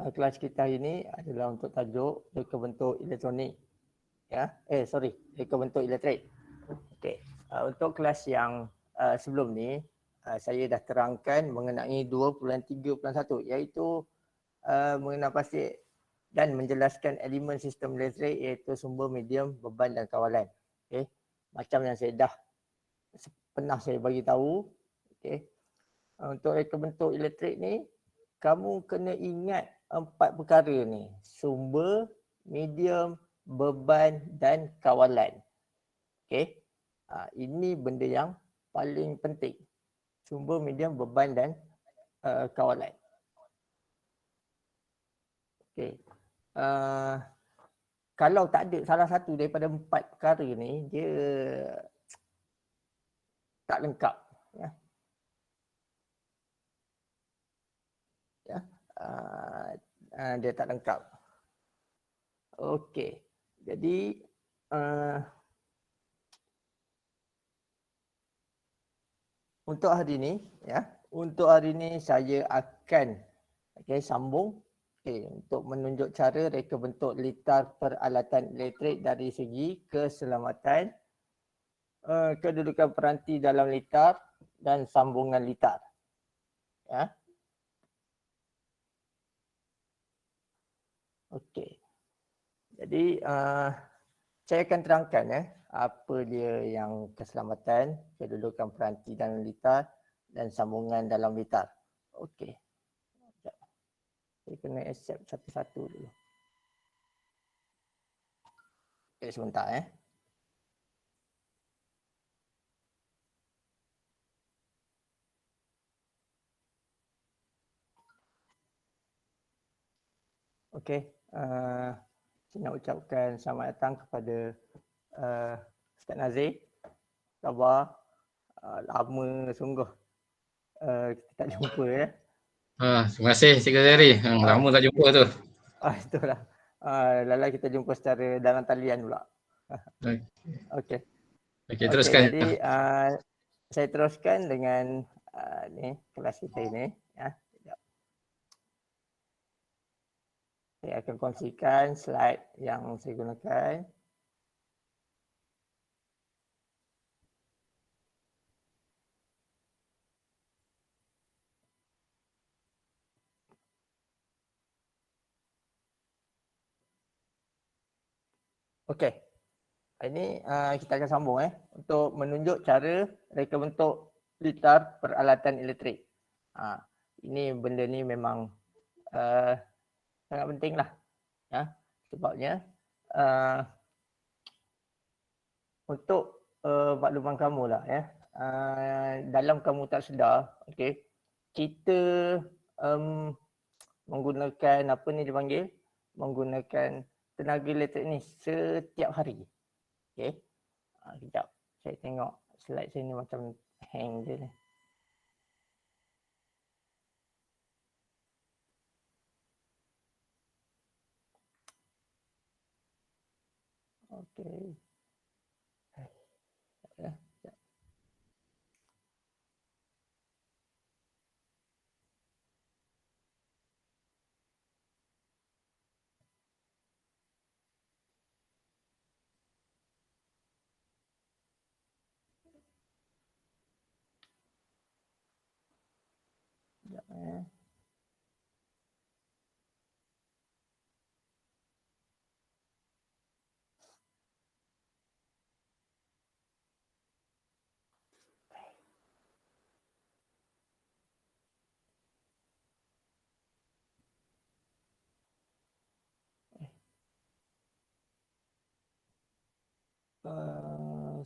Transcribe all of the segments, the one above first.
kelas kita hari ini adalah untuk tajuk reka bentuk elektronik. Ya, reka bentuk elektrik. Okey. Untuk kelas yang sebelum ni, saya dah terangkan mengenai 2.3.1 iaitu mengenal pasti dan menjelaskan elemen sistem elektrik iaitu sumber, medium, beban dan kawalan. Okey. Macam yang saya dah pernah saya bagi tahu. Okey. Untuk reka bentuk elektrik ni, kamu kena ingat 4 perkara ni. Sumber, medium, beban dan kawalan. Okey. Ini benda yang paling penting. Sumber, medium, beban dan kawalan. Okey. Kalau tak ada salah satu daripada 4 perkara ni, dia tak lengkap. Ya. Dia tak lengkap. Okey. Jadi untuk hari ni saya akan sambung untuk menunjuk cara reka bentuk litar peralatan elektrik dari segi keselamatan, kedudukan peranti dalam litar dan sambungan litar. Ya. Okey. Jadi saya akan terangkan apa dia yang keselamatan, kedudukan peranti dalam litar dan sambungan dalam litar. Okey. Saya kena accept satu-satu dulu. Okey, sebentar . Okey. Saya nak ucapkan selamat datang kepada Ustaz Nazir. Khabar? Lama sungguh kita tak jumpa . Terima kasih Cikgu Zahri. Lama tak jumpa tu. Itulah. Lala kita jumpa secara dalam talian pula. Okey. Okey, teruskan. Jadi saya teruskan dengan kelas kita ini. Saya akan kongsikan slide yang saya gunakan. Okey. Ini kita akan sambung untuk menunjuk cara reka bentuk litar peralatan elektrik. Ini benda ni memang sangat penting lah. Sebabnya untuk makluman kamu lah dalam kamu tak sedar, kita menggunakan apa ni dipanggil? Menggunakan tenaga elektrik ni setiap hari. Okey. Sekejap. Saya tengok slide saya ni macam hang je ni. Okey. Sekejap .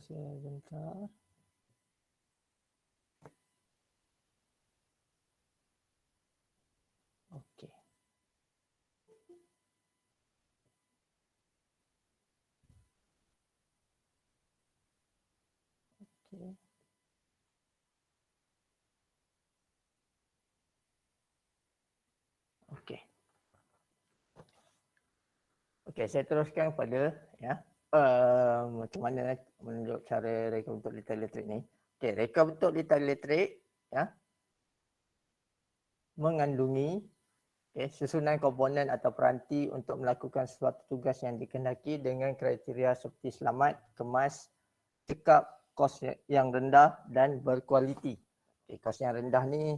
Sebentar. Okey. Okey. Okey. Okey, saya teruskan pada macam mana menunjuk cara reka bentuk litar elektrik ni. Okey, reka bentuk litar elektrik mengandungi Okay, susunan komponen atau peranti untuk melakukan suatu tugas yang dikehendaki dengan kriteria seperti selamat, kemas, cekap, kos yang rendah dan berkualiti. Okay, kos yang rendah ni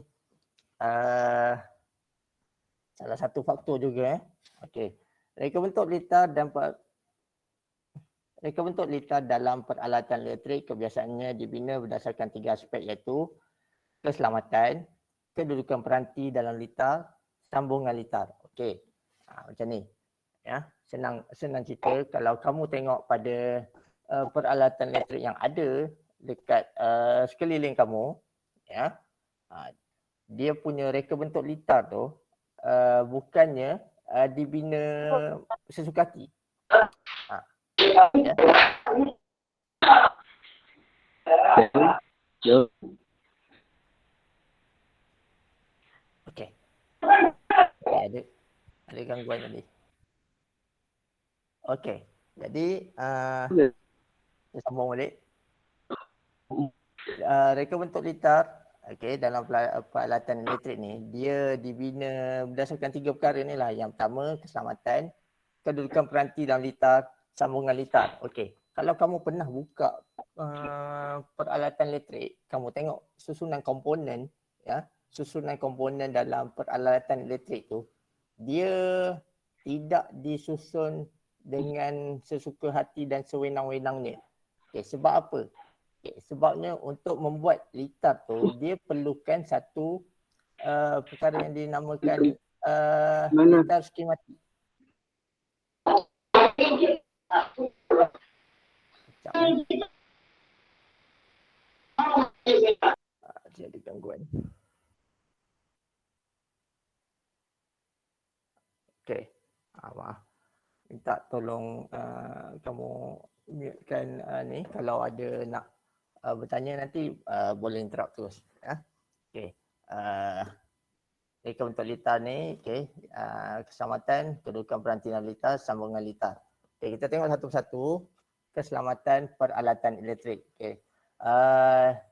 salah satu faktor juga. Okay. Reka bentuk litar dalam peralatan elektrik kebiasaannya dibina berdasarkan 3 aspek iaitu keselamatan, kedudukan peranti dalam litar, sambungan litar. Okey. Macam ni. Ya, senang cerita kalau kamu tengok pada peralatan elektrik yang ada dekat sekeliling kamu, ya. Dia punya reka bentuk litar tu bukannya dibina sesuka hati. Ya. Okey. Okay, ada gangguan tadi. Okey. Jadi sambung balik. Reka bentuk litar dalam peralatan elektrik ni dia dibina berdasarkan 3 perkara ni lah. Yang pertama keselamatan, kedudukan peranti dalam litar, sambungan litar. Okey. Kalau kamu pernah buka peralatan elektrik, kamu tengok susunan komponen, ya, susunan komponen dalam peralatan elektrik tu dia tidak disusun dengan sesuka hati dan sewenang-wenangnya. Okay, sebab apa? Okay, sebabnya untuk membuat litar tu dia perlukan satu perkara yang dinamakan litar skematik. Jadi gangguan. Okey. Maaf. Minta tolong kamu mutekan ni kalau ada nak bertanya nanti boleh interrupt terus, ya. Okey. Reka bentuk litar ni, okey, keselamatan, kedudukan peranti dalam litar, sambungan litar. Okey, kita tengok satu persatu keselamatan peralatan elektrik. Okey.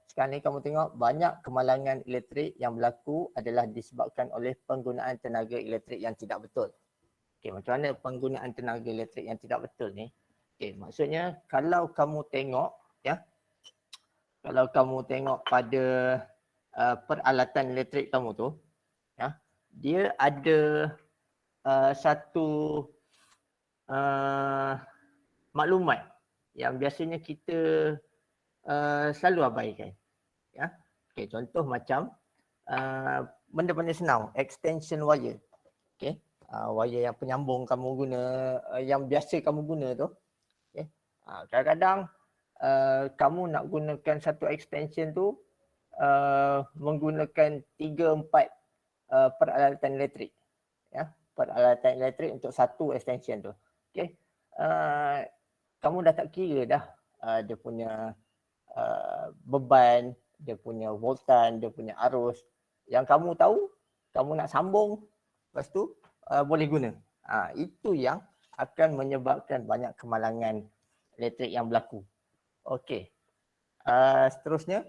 Sekarang ni kamu tengok banyak kemalangan elektrik yang berlaku adalah disebabkan oleh penggunaan tenaga elektrik yang tidak betul. Okey, macam mana penggunaan tenaga elektrik yang tidak betul ni? Okey, maksudnya kalau kamu tengok, ya, kalau kamu tengok pada peralatan elektrik kamu tu, ya, dia ada satu maklumat yang biasanya kita selalu abaikan. Ya. Okey, contoh macam benda-benda senang, extension wire. Okey, wire yang penyambung kamu guna, yang biasa kamu guna tu. Okay. Kadang-kadang kamu nak gunakan satu extension tu menggunakan 3-4 peralatan elektrik. Ya, peralatan elektrik untuk satu extension tu. Okay. Kamu dah tak kira dah dia punya beban, dia punya voltan, dia punya arus. Yang kamu tahu, kamu nak sambung, lepas tu boleh guna. Itu yang akan menyebabkan banyak kemalangan elektrik yang berlaku. Okey. Seterusnya,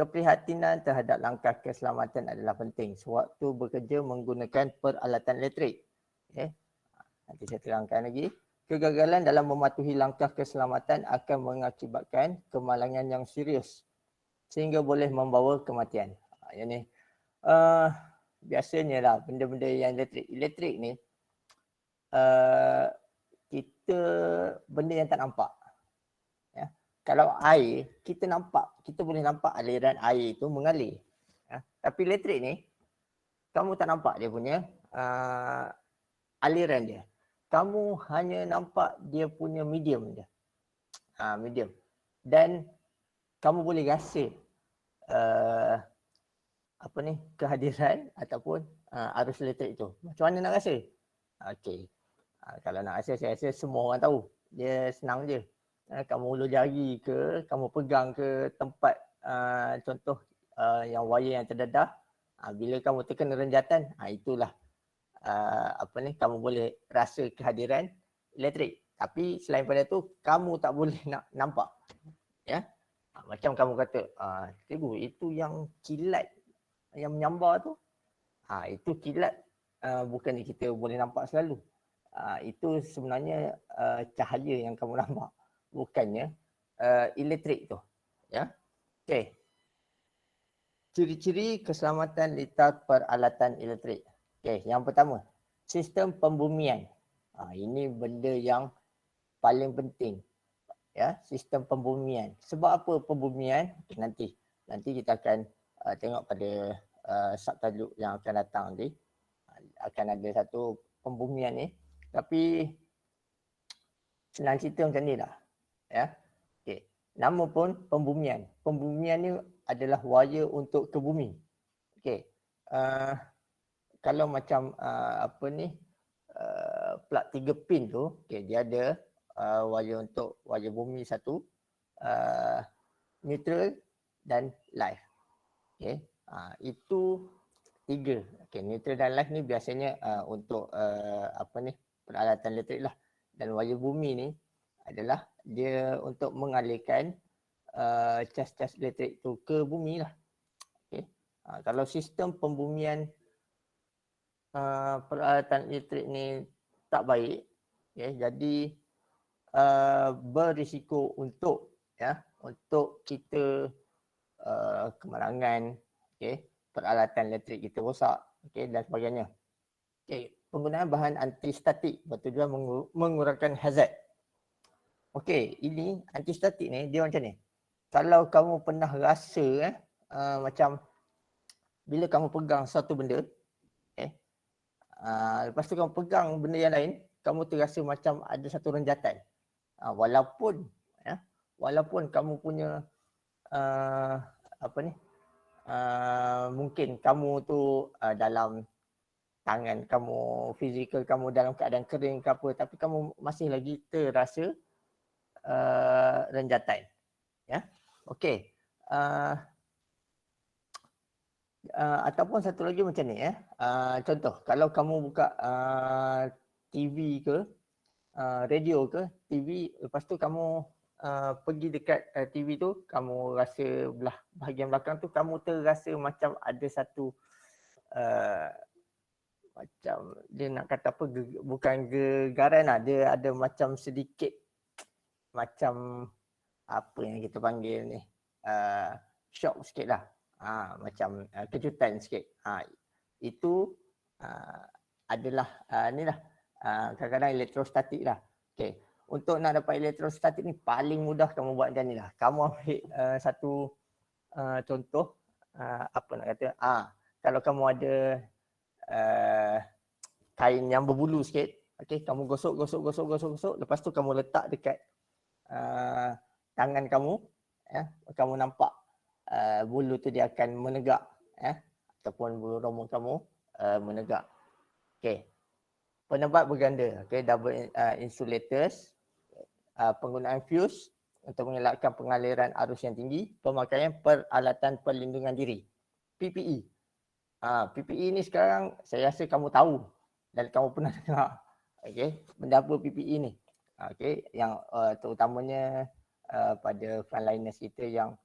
keprihatinan terhadap langkah keselamatan adalah penting sewaktu bekerja menggunakan peralatan elektrik. Okay. Nanti saya terangkan lagi. Kegagalan dalam mematuhi langkah keselamatan akan mengakibatkan kemalangan yang serius sehingga boleh membawa kematian. Yang ni biasanya lah benda-benda yang elektrik ni kita benda yang tak nampak. Ya. Kalau air kita nampak, kita boleh nampak aliran air itu mengalir. Ya. Tapi elektrik ni kamu tak nampak dia punya aliran dia. Kamu hanya nampak dia punya medium je. Medium. Dan kamu boleh rasa kehadiran ataupun arus elektrik itu. Macam mana nak rasa? Okey. Kalau nak rasa, saya rasa semua orang tahu. Dia senang je. Kamu ulur jari ke, kamu pegang ke tempat contoh yang wire yang terdedah. Bila kamu tekan renjatan, itulah kamu boleh rasa kehadiran elektrik. Tapi selain pada tu, kamu tak boleh nak nampak. Ya. Macam kamu kata, cikgu itu yang kilat yang menyambar tu, itu kilat bukan kita boleh nampak selalu. Itu sebenarnya cahaya yang kamu nampak, bukannya elektrik tu. Ya. Okey. Ciri-ciri keselamatan litar peralatan elektrik. Okey, yang pertama, sistem pembumian. Ini benda yang paling penting. Ya, sistem pembumian. Sebab apa pembumian? Okay, nanti kita akan tengok pada subtajuk yang akan datang nanti. Akan ada satu pembumian ni. Tapi senang cerita macam ni lah. Ya. Okay. Nama pun pembumian. Pembumian ni adalah wire untuk ke bumi. Okey. Kalau macam apa ni plug 3 pin tu, okey, dia ada wire untuk wire bumi satu, neutral dan live. Okey. Itu 3. Okey, neutral dan live ni biasanya untuk apa ni peralatan elektrik lah. Dan wire bumi ni adalah dia untuk mengalihkan cas-cas elektrik tu ke bumi lah. Okay. Kalau sistem pembumian peralatan elektrik ni tak baik, okay, jadi berisiko untuk untuk kita kemalangan, okay, peralatan elektrik kita rosak, okay, dan sebagainya. Okay. Penggunaan bahan antistatik bertujuan mengurangkan hazard. Okey, ini antistatik ni dia macam ni. Kalau kamu pernah rasa macam bila kamu pegang satu benda, lepas tu kamu pegang benda yang lain, kamu terasa macam ada satu renjatan. Walaupun kamu punya apa ni, mungkin kamu tu dalam tangan kamu, fizikal kamu dalam keadaan kering ke apa, tapi kamu masih lagi terasa renjatan. Ya. Okey. Ataupun satu lagi macam ni contoh, kalau kamu buka TV ke radio ke TV, lepas tu kamu pergi dekat TV tu, kamu rasa belah bahagian belakang tu kamu terasa macam ada satu macam dia nak kata apa, bukan gegaran lah, dia ada macam sedikit macam apa yang kita panggil ni, shock sikit lah, macam kejutan sikit. Itu adalah ni lah, kadang-kadang elektrostatik lah. Okay. Untuk nak dapat elektrostatik ni paling mudah kamu buat macam ni lah. Kamu ambil satu contoh, apa nak kata, kalau kamu ada kain yang berbulu sikit, okay, kamu gosok, lepas tu kamu letak dekat tangan kamu, kamu nampak bulu tu dia akan menegak, ataupun bulu roma kamu menegak. Okey. Penebat berganda, okey, double insulators, penggunaan fuse untuk mengelakkan pengaliran arus yang tinggi, pemakaian peralatan perlindungan diri, PPE. PPE ni sekarang saya rasa kamu tahu dan kamu pernah dengar. Okey, benda apa PPE ni? Okey, yang terutamanya pada frontliners kita yang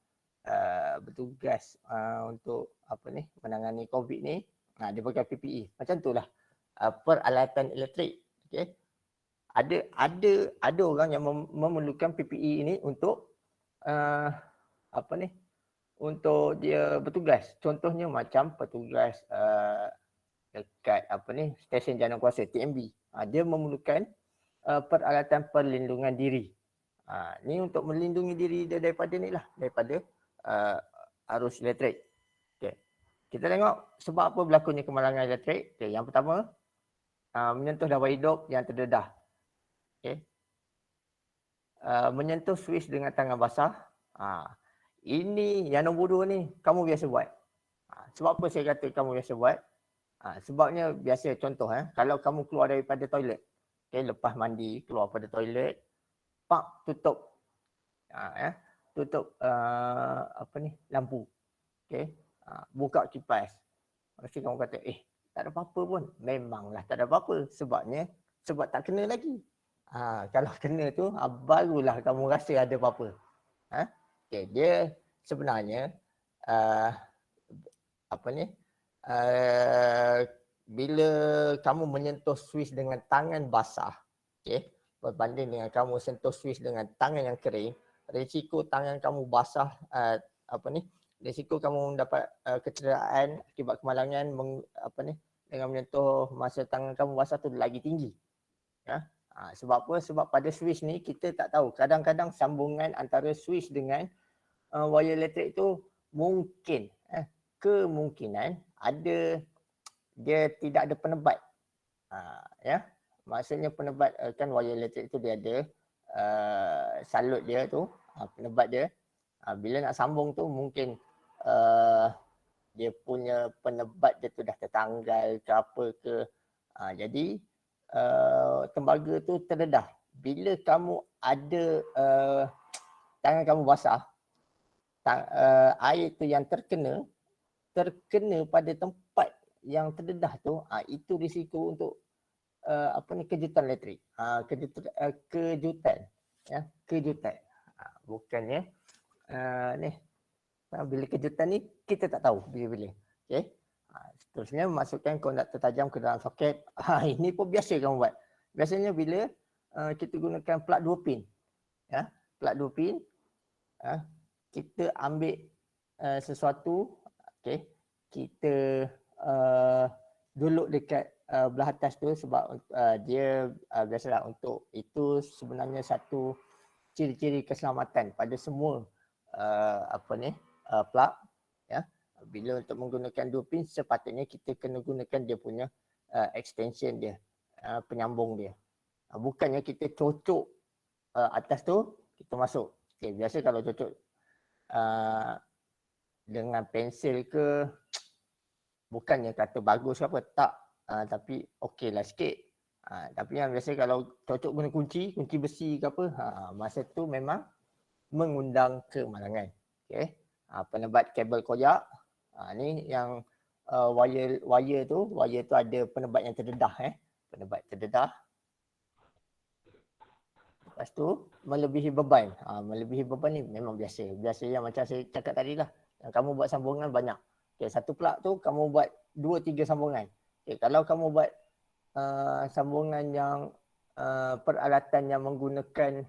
bertugas untuk apa ni, menangani COVID ni, dia pakai PPE. Macam itulah peralatan elektrik. Okey. Ada orang yang memerlukan PPE ini untuk apa ni? Untuk dia bertugas. Contohnya macam petugas dekat apa ni, stesen jana kuasa TMB. Dia memerlukan peralatan perlindungan diri. Ni untuk melindungi diri dia daripada ni lah, daripada arus elektrik. Okay. Kita tengok sebab apa berlakunya kemalangan elektrik. Okay. Yang pertama, menyentuh dawai hidup yang terdedah. Okay. Menyentuh switch dengan tangan basah. Ini yang nombor 2 ni kamu biasa buat. Sebab apa saya kata kamu biasa buat? Sebabnya biasa, contoh kalau kamu keluar daripada toilet, okay, lepas mandi keluar pada toilet, pak tutup tutup apa ni, lampu, okay, buka kipas. Mesti kamu kata tak ada apa-apa pun. Memanglah tak ada apa-apa, sebab tak kena lagi. Kalau kena tu barulah kamu rasa ada apa-apa. Okay, dia sebenarnya apa ni, bila kamu menyentuh switch dengan tangan basah, okey, berbanding dengan kamu sentuh switch dengan tangan yang kering, risiko tangan kamu basah risiko kamu mendapat kecederaan akibat kemalangan dengan menyentuh masa tangan kamu basah tu lagi tinggi. Ya. Sebab apa? Sebab pada switch ni kita tak tahu. Kadang-kadang sambungan antara switch dengan wire elektrik tu mungkin kemungkinan ada dia tidak ada penebat. Ya. Maksudnya penebat kan wire elektrik tu dia ada salut dia tu, penebat dia. Bila nak sambung tu mungkin dia punya penebat dia tu dah tertanggal ke apa ke. Jadi tembaga tu terdedah. Bila kamu ada tangan kamu basah, air tu yang terkena pada tempat yang terdedah tu, itu risiko untuk kejutan elektrik. Kejutan. Ya, kejutan. Bukannya ni. Bila kejutan ni kita tak tahu bila-bila. Okey. Seterusnya masukkan konduktor tajam ke dalam soket. Ini pun biasa kamu buat. Biasanya bila kita gunakan plug 2 pin. Ya, plug 2 pin. Kita ambil sesuatu, okey. Kita duduk dekat belah atas tu sebab dia biasalah untuk itu sebenarnya satu ciri-ciri keselamatan pada semua plug, ya. Bila untuk menggunakan 2 pin sepatutnya kita kena gunakan dia punya extension dia, penyambung dia. Bukannya kita cocok atas tu kita masuk. Okay, biasa kalau cocok dengan pensel ke, bukannya kata bagus ke apa, tak. Tapi okey lah sikit. Tapi yang biasa kalau cocok guna kunci besi ke apa, masa tu memang mengundang kemalangan. Okey. Penebat kabel koyak. Ni yang wire tu ada penebat yang terdedah, penebat terdedah. Lepas tu melebihi beban. Melebihi beban ni memang biasa. Biasa yang macam saya cakap tadi lah. Yang kamu buat sambungan banyak. Okay, satu plug tu kamu buat 2-3 sambungan. Okay, kalau kamu buat sambungan yang peralatan yang menggunakan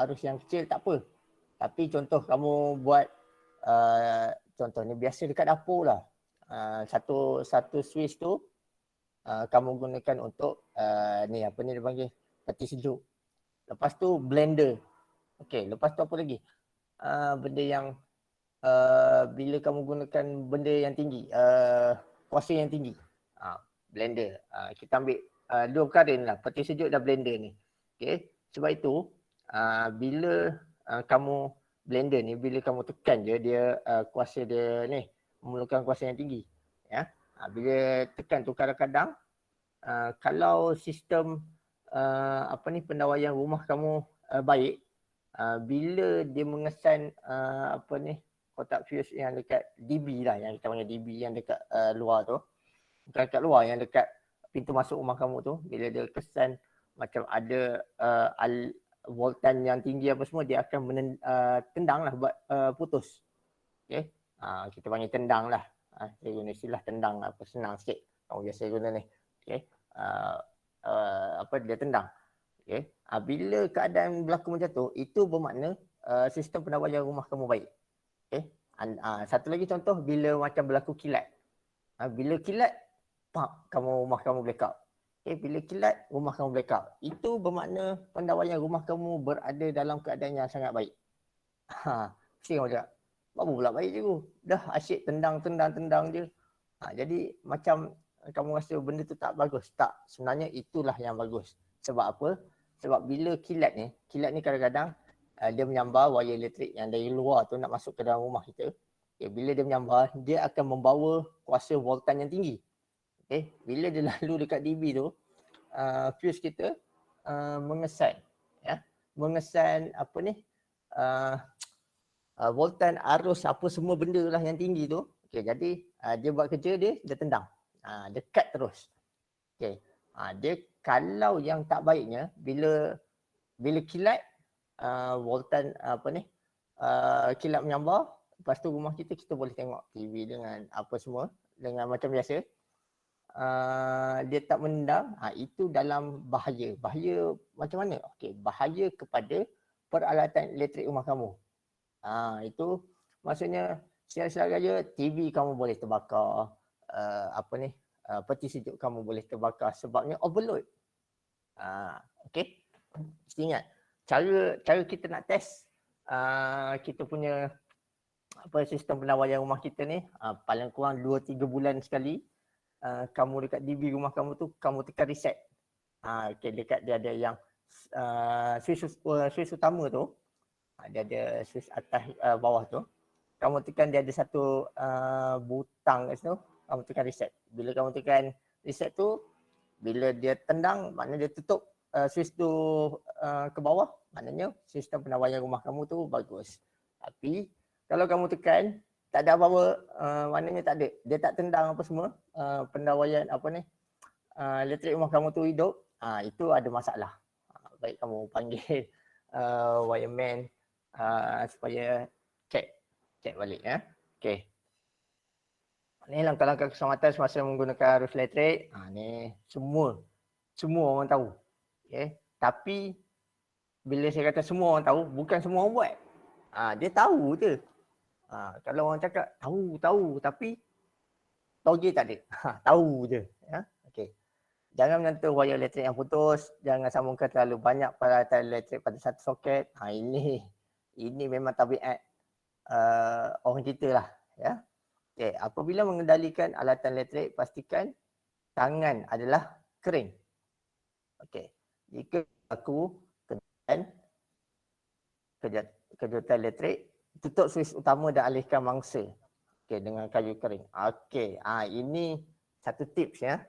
arus yang kecil tak apa. Tapi contoh kamu buat contohnya biasa dekat dapur lah. Satu switch tu kamu gunakan untuk ni apa ni dia panggil, peti sejuk. Lepas tu blender. Okey, lepas tu apa lagi? Benda yang bila kamu gunakan benda yang tinggi, kuasa yang tinggi. Blender. Kita ambil dua perkara ni lah, peti sejuk dan blender ni. Okey, sebab itu bila kamu blender ni, bila kamu tekan je dia kuasa dia ni memerlukan kuasa yang tinggi. Ya. Bila tekan tu kadang-kadang kalau sistem pendawaian rumah kamu baik, bila dia mengesan kotak fuse yang dekat DB lah, yang kita panggil DB yang dekat luar tu, bukan dekat luar, yang dekat pintu masuk rumah kamu tu, bila dia kesan macam ada voltan yang tinggi apa semua, dia akan tendang lah buat putus. Okay. Kita panggil tendang lah. Saya guna istilah tendang apa senang sikit. Kamu biasa guna ni. Okay. Dia tendang. Okay. Bila keadaan berlaku macam tu, itu bermakna sistem pendawaian rumah kamu baik. Okay. Satu lagi contoh, bila macam berlaku kilat. Bila kilat, rumah kamu blackout. Okay. Bila kilat, rumah kamu blackout. Itu bermakna pendawaian rumah kamu berada dalam keadaan yang sangat baik. Mesti kamu cakap, apa pula baik je tu? Dah asyik tendang je. Jadi macam kamu rasa benda tu tak bagus. Tak, sebenarnya itulah yang bagus. Sebab apa? Sebab bila kilat ni kadang-kadang dia menyambar wire elektrik yang dari luar tu nak masuk ke dalam rumah kita. Okay, bila dia menyambar, dia akan membawa kuasa voltan yang tinggi. Okay, bila dia lalu dekat DB tu, fuse kita mengesan. Ya, mengesan voltan, arus, apa semua benda lah yang tinggi tu. Okay, jadi dia buat kerja dia tendang. Dekat terus. Okay. Dia kalau yang tak baiknya, bila kilat, voltan kilat menyambar, lepas tu rumah kita boleh tengok TV dengan apa semua, dengan macam biasa. dia tak menendang, itu dalam bahaya. Bahaya macam mana? Okey, bahaya kepada peralatan elektrik rumah kamu. Itu maksudnya sial-sial saja TV kamu boleh terbakar, peti sejuk kamu boleh terbakar sebabnya overload. Okey. Mesti ingat cara kita nak test kita punya sistem penawaian rumah kita ni, paling kurang 2-3 bulan sekali kamu dekat DB rumah kamu tu kamu tekan reset. Okay, dekat dia ada yang switch utama tu, dia ada switch atas bawah tu. Kamu tekan dia ada satu butang kat situ, kamu tekan reset. Bila kamu tekan reset tu, bila dia tendang maknanya dia tutup switch tu ke bawah, maknanya sistem penawaian rumah kamu tu bagus. Tapi kalau kamu tekan tak ada apa-apa, maknanya tak ada, dia tak tendang apa semua, pendawaian elektrik rumah kamu tu hidup, itu ada masalah. Baik kamu panggil wireman supaya cek balik ya. Okey. Ni langkah-langkah keselamatan semasa menggunakan arus elektrik. Ni semua orang tahu. Okay. Tapi bila saya kata semua orang tahu, bukan semua orang buat. Dia tahu je. Kalau orang cakap tahu tapi toge tak ada. Tahu je. Ya? Okay. Jangan menyentuh wayar elektrik yang putus. Jangan sambungkan terlalu banyak peralatan elektrik pada satu soket. Ini memang tabiat orang kita lah. Ya? Okay. Apabila mengendalikan alatan elektrik, pastikan tangan adalah kering. Okay. Jika aku kejutan elektrik, tutup switch utama dan alihkan mangsa. Okey, dengan kayu kering. Okey, ini satu tips ya.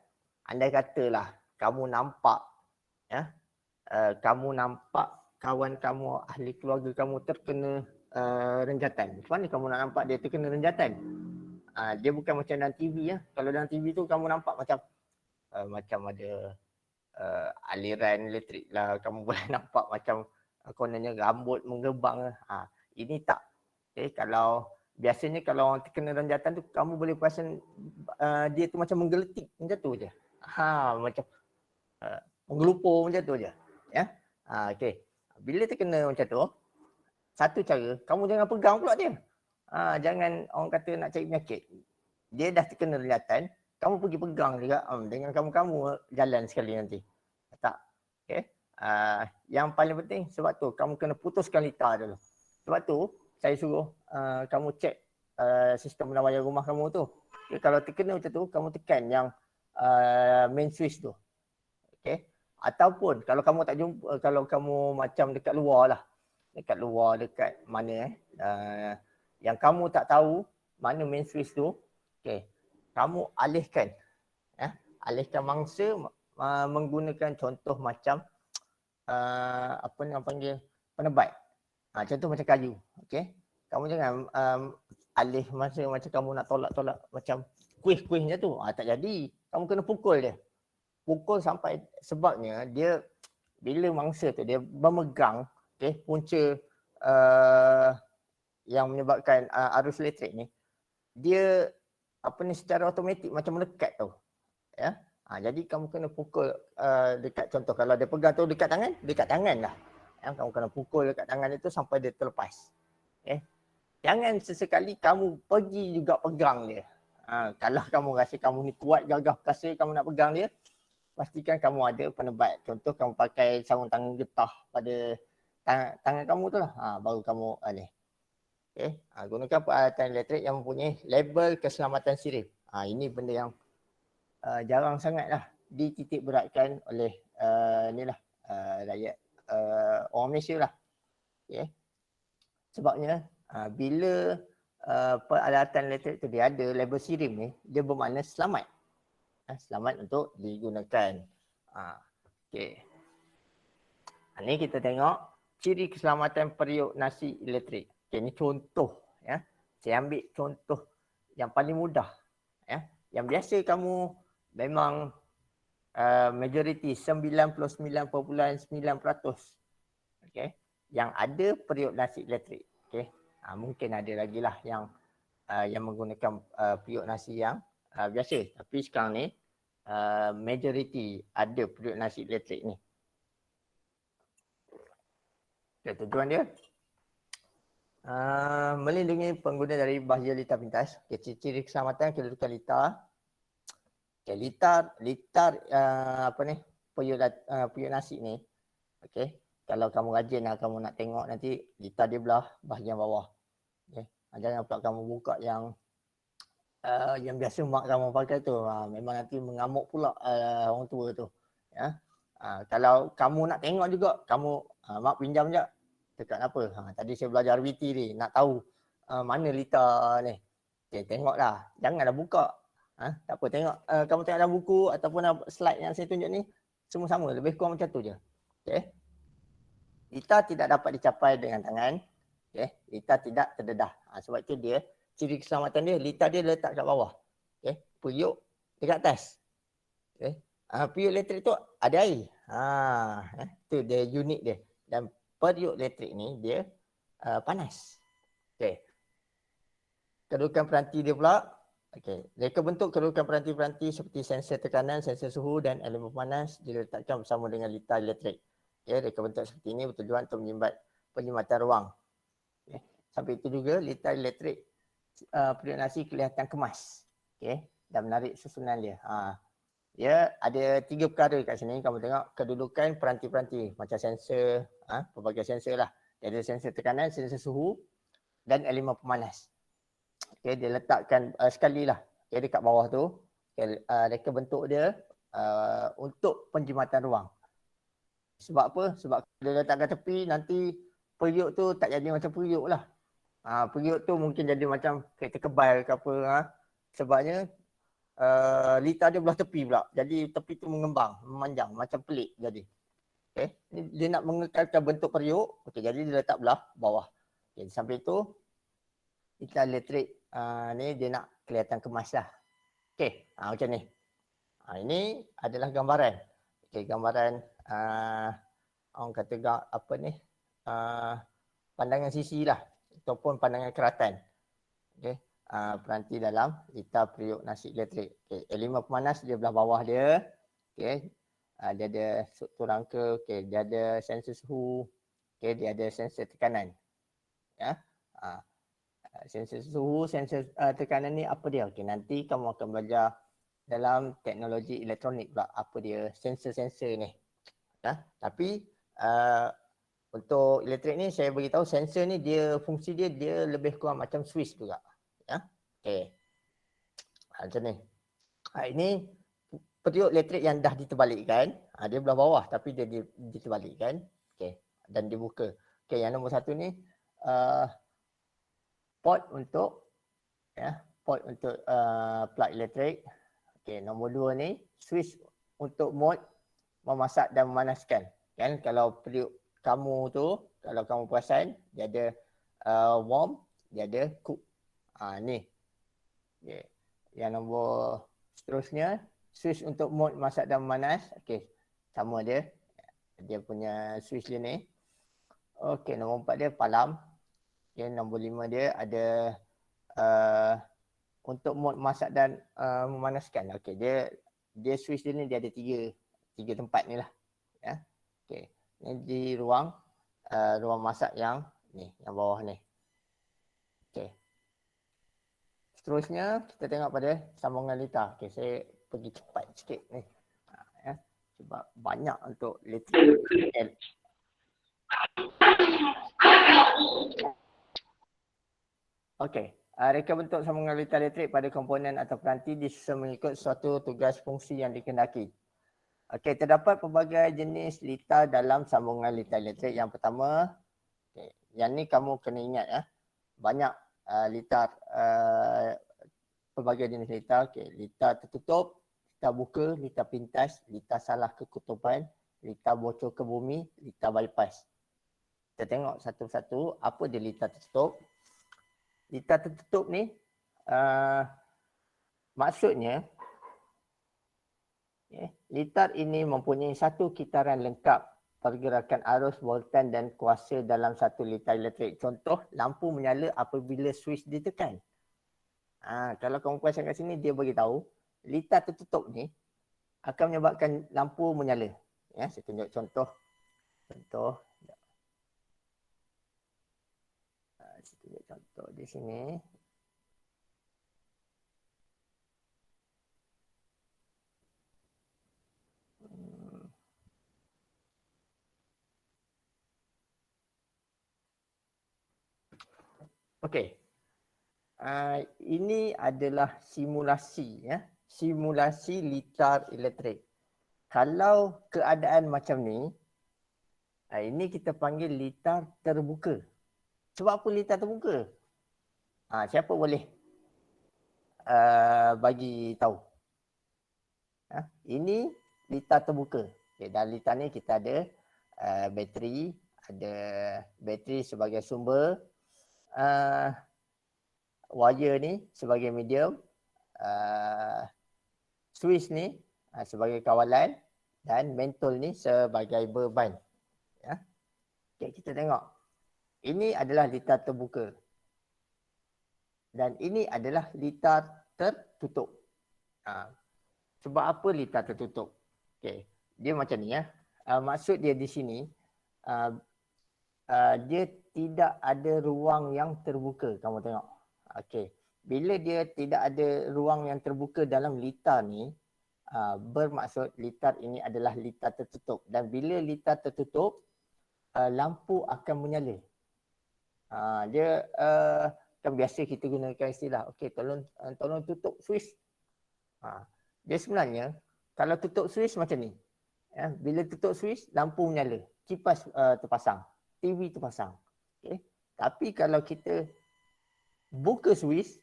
Andai katalah kamu nampak ya, kamu nampak kawan kamu, ahli keluarga kamu terkena renjatan. Macam mana kamu nak nampak dia terkena renjatan? Dia bukan macam dalam TV ya. Kalau dalam TV tu kamu nampak macam ada aliran elektrik lah, kamu boleh nampak macam kononnya rambut menggebang. Ini tak. Okay, biasanya kalau orang terkena renjatan tu kamu boleh perasan dia tu macam menggeletik macam tu je. Macam menggelupur macam tu je. Ya. Okey. Bila terkena macam tu, satu cara kamu jangan pegang pula dia. Jangan orang kata nak cari penyakit. Dia dah terkena renjatan, kamu pergi pegang juga dengan kamu jalan sekali nanti. Tak. Okey. Yang paling penting sebab tu kamu kena putuskan litar dulu. Sebab tu saya suruh kamu cek sistem penawaian rumah kamu tu. Okay, kalau terkena macam tu, kamu tekan yang main switch tu. Okey. Ataupun kalau kamu tak jumpa, kalau kamu macam dekat luar lah. Dekat mana yang kamu tak tahu mana main switch tu. Okey. Kamu alihkan. Alihkan mangsa menggunakan contoh macam apa yang panggil penebat. Contoh macam kayu. Okey. Kamu jangan alih masa macam kamu nak tolak-tolak macam kuih-kuih macam tu. Tak jadi. Kamu kena pukul dia. Pukul sampai, sebabnya dia bila mangsa tu dia memegang punca yang menyebabkan arus elektrik ni, dia secara automatik macam melekat tau. Ya. Jadi kamu kena pukul dekat, contoh kalau dia pegang tu dekat tangan lah. Kamu kena pukul dekat tangan itu sampai dia terlepas. Jangan sesekali kamu pergi juga pegang dia. Kalau kamu rasa kamu ni kuat, gagah perkasa, kamu nak pegang dia, pastikan kamu ada penebat. Contoh kamu pakai sarung tangan getah pada tangan kamu tu lah. Baru kamu alih. Gunakan peralatan elektrik yang mempunyai label keselamatan sirip. Ini benda yang jarang sangatlah dititik beratkan oleh rakyat orang Malaysia lah. Sebabnya bila peralatan elektrik tu dia ada label sirip ni, dia bermakna selamat. Selamat untuk digunakan. Okey. Ini kita tengok ciri keselamatan periuk nasi elektrik. Okey, ini contoh ya. Saya ambil contoh yang paling mudah ya. Yang biasa kamu memang majoriti 99.9%. Okey. Yang ada periuk nasi elektrik. Okey. Mungkin ada lagi lah yang menggunakan periuk nasi yang biasa. Tapi sekarang ni majority ada periuk nasi elektrik ni. Okay, tujuan dia melindungi pengguna dari bahaya litar pintas. Okay, ciri-ciri keselamatan kedudukan litar. Okay, litar periuk nasi ni. Okay, kalau kamu rajin kamu nak tengok nanti litar dia belah bahagian bawah. Okay, jangan pula kamu buka yang biasa mak kamu pakai tu. Memang nanti mengamuk pula orang tua tu. Ya. Kalau kamu nak tengok juga, kamu mak pinjam je. Dekat apa? Tadi saya belajar RBT ni, nak tahu mana litar ni. Okay, tengoklah. Janganlah buka. Tak apa, tengok. Kamu tengok dalam buku ataupun slide yang saya tunjuk ni, semua sama. Lebih kurang macam tu je. Okay. Litar tidak dapat dicapai dengan tangan. Okay. Litar tidak terdedah. Sebab itu dia, ciri keselamatan dia, litar dia letak kat bawah. Okay. Periuk dekat atas. Okay. Periuk elektrik tu ada air. Itu dia unik dia. Dan periuk elektrik ni dia panas. Okay. Kedudukan peranti dia pula. Okay. Reka bentuk kedudukan peranti-peranti seperti sensor tekanan, sensor suhu dan elemen pemanas diletakkan bersama dengan litar elektrik. Okay. Reka bentuk seperti ini bertujuan untuk penyimatan ruang. Okay. Sampai itu juga litar elektrik periuk nasi kelihatan kemas. Okay. Dan menarik susunan dia. Dia ada 3 perkara kat sini. Kamu tengok kedudukan peranti-peranti macam sensor, pelbagai sensor lah. Dia ada sensor tekanan, sensor suhu dan elemen pemanas. Okay, dia letakkan sekali lah. Okay, dekat bawah tu. Okay, reka bentuk dia untuk penjimatan ruang. Sebab apa? Sebab kalau dia letak kat tepi nanti periuk tu tak jadi macam periuk lah. Periuk tu mungkin jadi macam kereta kebal ke apa. Sebabnya litar dia belah tepi pula. Jadi tepi tu mengembang, memanjang, macam pelik jadi. Okay. Dia nak mengekalkan bentuk periuk. Okay, jadi dia letak belah bawah. Okay, sampai itu litar elektrik ni dia nak kelihatan kemas lah. Okay, macam ni. Ini adalah gambaran. Okay, gambaran orang kata apa ni, pandangan sisi lah ataupun pandangan keratan. Okay. Peranti dalam litar periuk nasi elektrik. Okay. Elemen pemanas dia belah bawah dia. Okay. Dia ada struktur rangka. Okay. Dia ada sensor suhu. Okay. Dia ada sensor tekanan. Ya. Sensor suhu, sensor tekanan ni apa dia? Okay. Nanti kamu akan belajar dalam teknologi elektronik pula apa dia sensor-sensor ni. Ya. Tapi untuk elektrik ni saya beritahu sensor ni dia fungsi dia lebih kurang macam switch juga. Ya. Okay. Macam ni. Ini periuk elektrik yang dah diterbalikkan. Dia belah bawah tapi dia diterbalikkan. Okay. Dan dibuka. Okay, yang nombor 1 ni port untuk plug elektrik. Okay, nombor 2 ni switch untuk mode memasak dan memanaskan. Kan kalau periuk kamu tu, kalau kamu perasan dia ada warm, dia ada cook. Ni. Okay. Yang nombor seterusnya switch untuk mode masak dan memanas. Okey, sama dia. Dia punya switch dia ni. Okey, nombor 4 dia palam. Okey, nombor 5 dia ada untuk mode masak dan memanaskan. Okey, dia switch dia ni dia ada tiga tempat ni lah. Ya. Okey. Ni di ruang masak yang ni, yang bawah ni. Okey. Seterusnya kita tengok pada sambungan litar. Okey, saya pergi cepat sikit ni. Ya. Sebab banyak untuk litar. Okey. Reka bentuk sambungan litar elektrik pada komponen atau peranti disusun mengikut suatu tugas fungsi yang dikehendaki. Okey, terdapat pelbagai jenis litar dalam sambungan litar elektrik. Yang pertama, okay, yang ni kamu kena ingat ya. Banyak litar, pelbagai jenis litar. Okay, litar tertutup, litar buka, litar pintas, litar salah kekutupan, litar bocor ke bumi, litar bypass. Kita tengok satu-satu apa dia litar tertutup. Litar tertutup ni maksudnya litar ini mempunyai satu kitaran lengkap pergerakan arus, voltan dan kuasa dalam satu litar elektrik. Contoh, lampu menyala apabila switch ditekan. Kalau kamu perasan kat sini, dia beritahu litar tertutup ni akan menyebabkan lampu menyala. Ya, saya tunjuk contoh. Saya tunjuk contoh di sini. Okey. Ini adalah simulasi, ya. Simulasi litar elektrik. Kalau keadaan macam ni, ini kita panggil litar terbuka. Sebab apa litar terbuka? Siapa boleh bagi tahu? Ini litar terbuka. Okay, dalam litar ni kita ada bateri, ada bateri sebagai sumber, wire ni sebagai medium, switch ni sebagai kawalan dan mentol ni sebagai beban. Ya. Okay, kita tengok. Ini adalah litar terbuka. Dan ini adalah litar tertutup. Sebab apa litar tertutup? Okay. Dia macam ni ya. Maksud dia di sini, dia tidak ada ruang yang terbuka. Kamu tengok. Okey. Bila dia tidak ada ruang yang terbuka dalam litar ni, bermaksud litar ini adalah litar tertutup. Dan bila litar tertutup, lampu akan menyala. Dia kan biasa kita gunakan istilah, okey, tolong tutup switch. Dia sebenarnya kalau tutup switch macam ni. Ya, bila tutup switch, lampu menyala. Kipas terpasang. TV terpasang. Okay. Tapi kalau kita buka switch,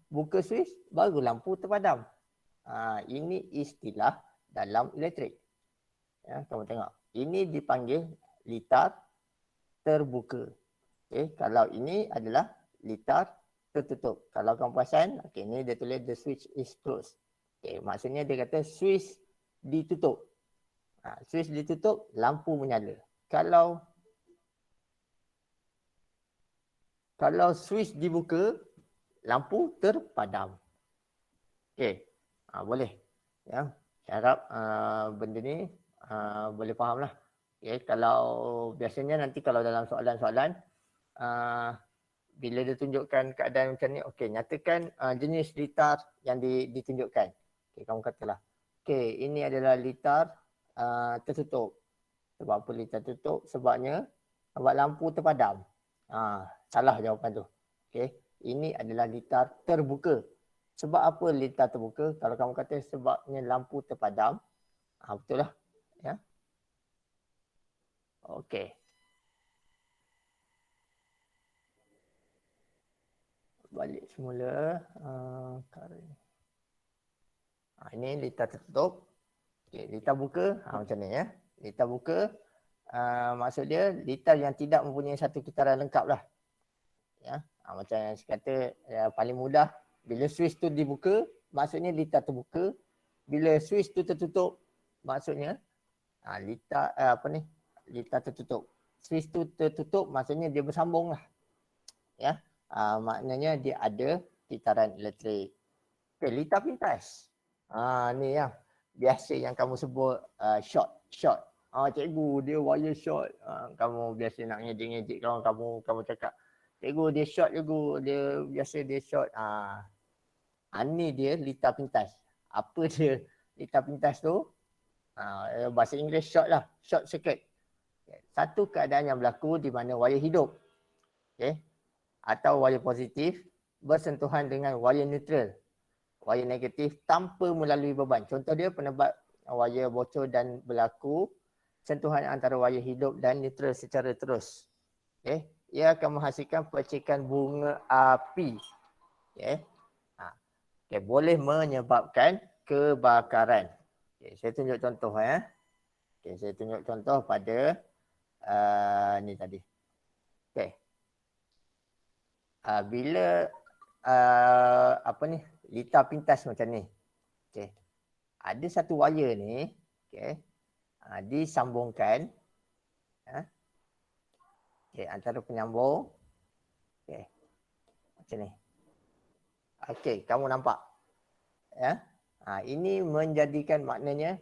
buka switch, baru lampu terpadam. Ini istilah dalam elektrik. Ya, kamu tengok. Ini dipanggil litar terbuka. Okay. Kalau ini adalah litar tertutup. Kalau kamu perasan, okay, ini dia tulis the switch is closed. Okay, maksudnya dia kata switch ditutup. Switch ditutup, lampu menyala. Kalau switch dibuka, lampu terpadam. Okey, boleh. Ya, saya harap benda ni boleh faham lah. Okay, kalau biasanya nanti kalau dalam soalan-soalan, bila dia tunjukkan keadaan macam ni, okey, nyatakan jenis litar yang ditunjukkan. Okey, kamu katalah, okey, ini adalah litar tertutup. Sebab apa litar tertutup? Sebab lampu terpadam. Salah jawapan tu. Okey, ini adalah litar terbuka. Sebab apa litar terbuka? Kalau kamu kata sebabnya lampu terpadam, betul lah. Ya. Okey. Balik semula. Ini litar tertutup. Okay, litar buka, macam ni ya. Litar buka, maksud dia litar yang tidak mempunyai satu putaran lengkap lah. Ya, macam yang saya kata, paling mudah, bila switch tu dibuka, maksudnya litar terbuka. Bila switch tu tertutup, maksudnya litar tertutup. Switch tu tertutup, maksudnya dia bersambung lah. Ya, maknanya dia ada litaran elektrik. Okay, litar pintas. Ni yang biasa yang kamu sebut short. Cikgu dia wire short. Kamu biasa nak ngejek-ngejek kamu cakap, cikgu dia short, cikgu dia biasa dia short. Ni dia litar pintas. Apa dia litar pintas tu? Bahasa Inggeris short lah, short circuit. Satu keadaan yang berlaku di mana wire hidup, atau wire positif bersentuhan dengan wire neutral, wire negatif tanpa melalui beban. Contoh dia penebat wire bocor dan berlaku sentuhan antara wire hidup dan neutral secara terus. Ia akan menghasilkan percikan bunga api. Boleh menyebabkan kebakaran. Saya tunjuk contoh saya tunjuk contoh pada ni tadi. Bila litar pintas macam ni. Ada satu wire ni, disambungkan antara penyambung. Macam ni. Kamu nampak? Ya. Ini menjadikan maknanya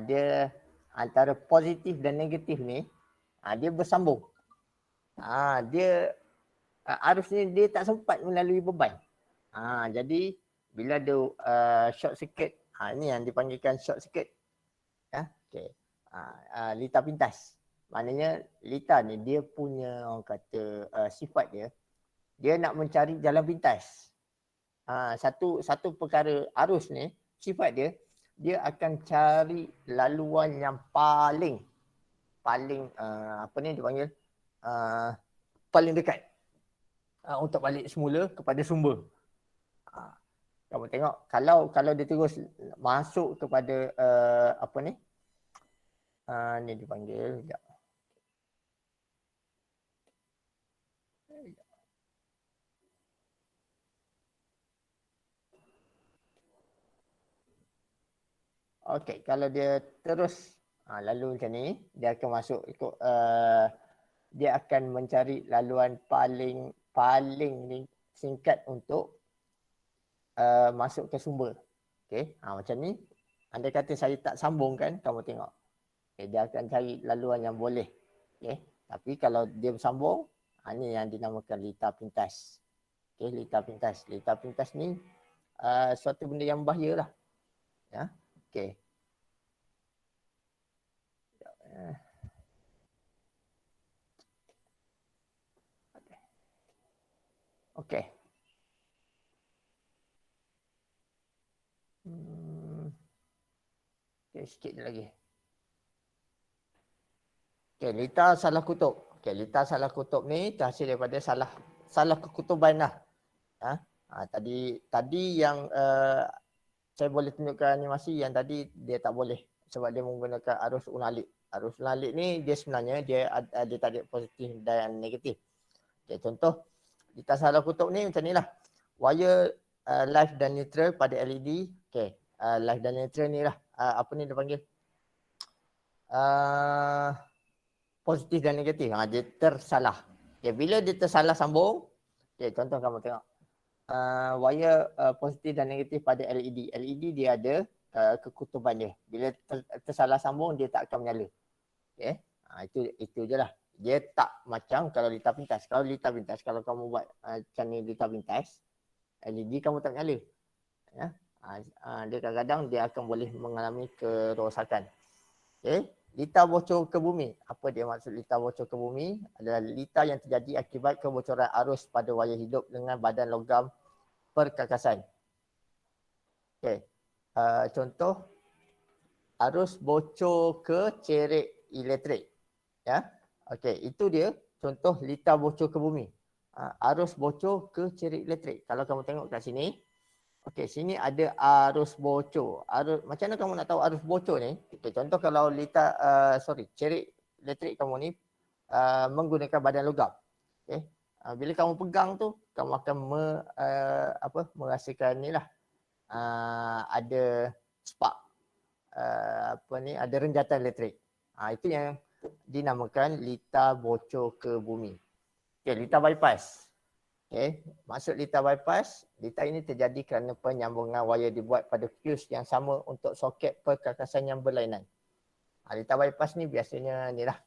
dia antara positif dan negatif ni dia bersambung. Dia arus ni dia tak sempat melalui beban. Jadi bila ada short circuit, ini yang dipanggilkan short circuit. Okay. Litar pintas. Maknanya litar ni dia punya orang kata sifat dia nak mencari jalan pintas. Satu perkara arus ni sifat dia akan cari laluan yang paling apa ni dipanggil paling dekat untuk balik semula kepada sumber. Kamu tengok kalau dia terus masuk kepada apa ni ni dipanggil sekejap. Okey, kalau dia terus lalu macam ni, dia akan masuk ikut dia akan mencari laluan paling singkat untuk masuk ke sumber. Okey, macam ni. Andai kata saya tak sambung kan, kamu tengok. Dia akan cari laluan yang boleh. Okey, tapi kalau dia bersambung, ini yang dinamakan litar pintas. Okey, litar pintas. Litar pintas ni suatu benda yang bahaya lah. Ya. Okey. Okey. Okey, sikit lagi. Okey, litar salah kutub. Okey, litar salah kutub ni terhasil daripada salah kekutuban lah. Tadi yang saya boleh tunjukkan animasi, yang tadi dia tak boleh sebab dia menggunakan arus unalik. Arus unalik ni dia sebenarnya dia tak ada positif dan negatif. Okay, contoh litar salah kutub ni macam ni lah. Wire live dan neutral pada LED. Okay, live dan neutral ni lah. Apa ni dia panggil? Positif dan negatif. Dia tersalah. Okay, bila dia tersalah sambung. Okay, contoh kamu tengok. Wire positif dan negatif pada LED. LED dia ada kekutuban dia. Bila tersalah sambung dia tak akan menyala. Okay. Itu je lah. Dia tak macam kalau litar pintas. Kalau litar pintas, kalau kamu buat macam ni litar pintas, LED kamu tak menyala. Ya. Dia kadang-kadang dia akan boleh mengalami kerosakan. Okay. Litar bocor ke bumi. Apa dia maksud litar bocor ke bumi? Adalah litar yang terjadi akibat kebocoran arus pada wayar hidup dengan badan logam perkakasan. Okay. Contoh arus bocor ke cerik elektrik. Ya. Okey, itu dia contoh litar bocor ke bumi. Arus bocor ke cerik elektrik. Kalau kamu tengok kat sini, okey, sini ada arus bocor. Macam mana kamu nak tahu arus bocor ni? Okey, contoh kalau cerik elektrik kamu ni menggunakan badan logam. Okey. Bila kamu pegang tu, kamu akan merasakan ni lah. Ada spark. Ada renjatan elektrik. Itu yang dinamakan litar bocor ke bumi. Okey, litar bypass. Okey, maksud litar bypass, litar ini terjadi kerana penyambungan wayar dibuat pada fuse yang sama untuk soket perkakasan yang berlainan. Litar bypass ni biasanya ni lah.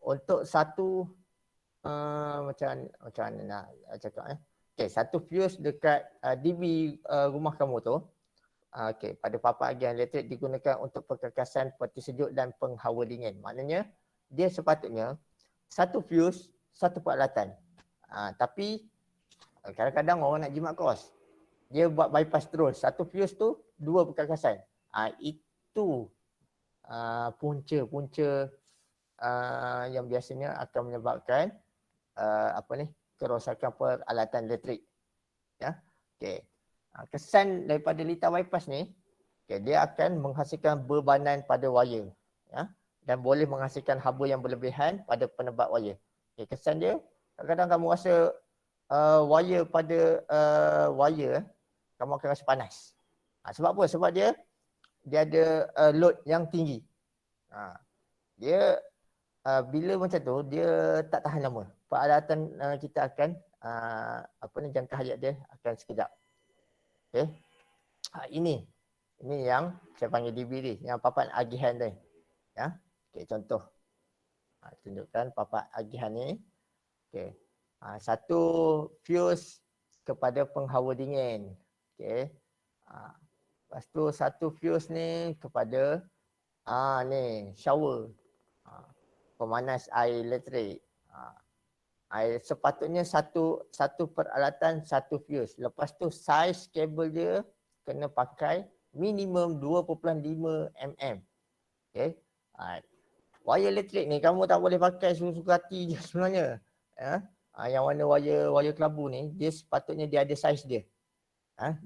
Untuk satu macam mana nak cakap Okey, satu fuse dekat DB rumah kamu tu. Okey, pada papan agian elektrik digunakan untuk perkakasan peti sejuk dan penghawa dingin. Maknanya dia sepatutnya satu fuse, satu peralatan. Tapi kadang-kadang orang nak jimat kos. Dia buat bypass terus. Satu fuse tu, dua perkakasan. Itu punca yang biasanya akan menyebabkan kerosakan peralatan elektrik. Ya. Okey. Kesan daripada litar bypass ni, dia akan menghasilkan bebanan pada wayar, ya, dan boleh menghasilkan haba yang berlebihan pada penebat wayar. Kesan dia, kadang-kadang kamu rasa wayar pada wayar, kamu akan rasa panas. Sebab apa? Sebab dia ada load yang tinggi. Dia bila macam tu, dia tak tahan lama. Peralatan kita akan jangka hayat dia akan sekejap. Okay. Ini yang saya panggil DB ni, yang papan agihan tu. Ya. Okey, contoh. Tunjukkan papan agihan ni. Okey. Satu fuse kepada penghawa dingin. Okey. Lepas tu satu fuse ni kepada ni shower. Pemanas air elektrik. Sepatutnya satu peralatan satu fuse. Lepas tu saiz kabel dia kena pakai minimum 2.5 mm. Okey. Wire elektrik ni kamu tak boleh pakai suka hati je sebenarnya. Ya. Yang warna wire kelabu ni dia sepatutnya dia ada saiz dia.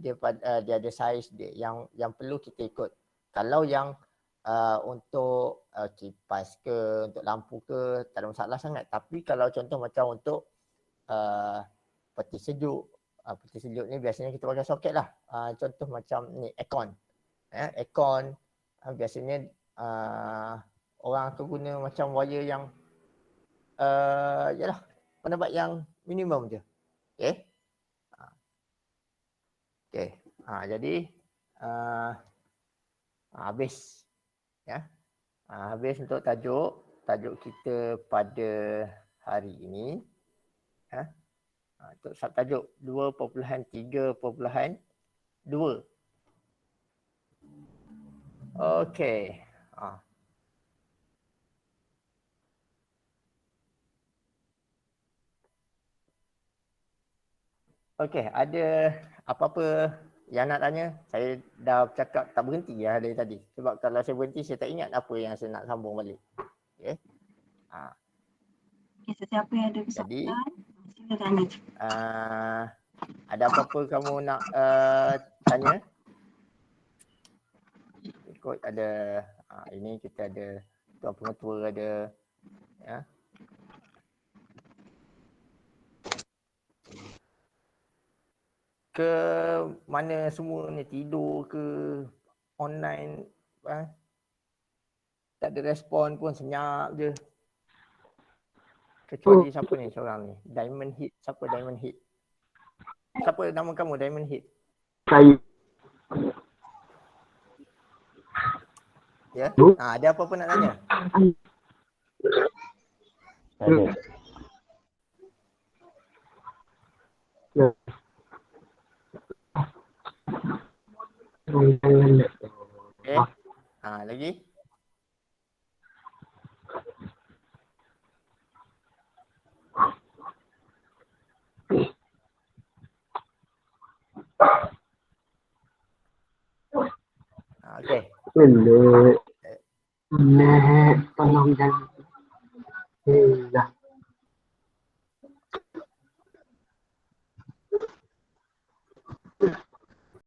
Dia ada saiz dia yang perlu kita ikut. Kalau yang untuk kipas ke, untuk lampu ke, tak ada masalah sangat. Tapi kalau contoh macam untuk peti sejuk ni biasanya kita pakai soket lah. Contoh macam ni aircon. Aircon biasanya orang akan guna macam wire yang yalah pendapat yang minimum je. Okey. Okey. Jadi habis. Ya. Habis untuk tajuk kita pada hari ini. Ya. Untuk subtajuk 2.3.2. Okey. Okey, ada apa-apa yang nak tanya? Saya dah cakap tak berhenti ya dari tadi. Sebab kalau saya berhenti saya tak ingat apa yang saya nak sambung balik. Okey. Okay, sesiapa yang ada soalan, sila tanya. Ada apa-apa kamu nak tanya? Ikut ada ini kita ada tuan pengetua ada ya. Ke mana semua ni, tidur ke, online tak ada respon pun, senyap je. Kecuali siapa ni seorang ni, Diamond Hit. Siapa Diamond Hit? Siapa nama kamu Diamond Hit? Saya. Ya? Ada apa-apa nak tanya? Ada. Ya. Okay. Lagi? Okey. Boleh. Tolong jangan. Dah.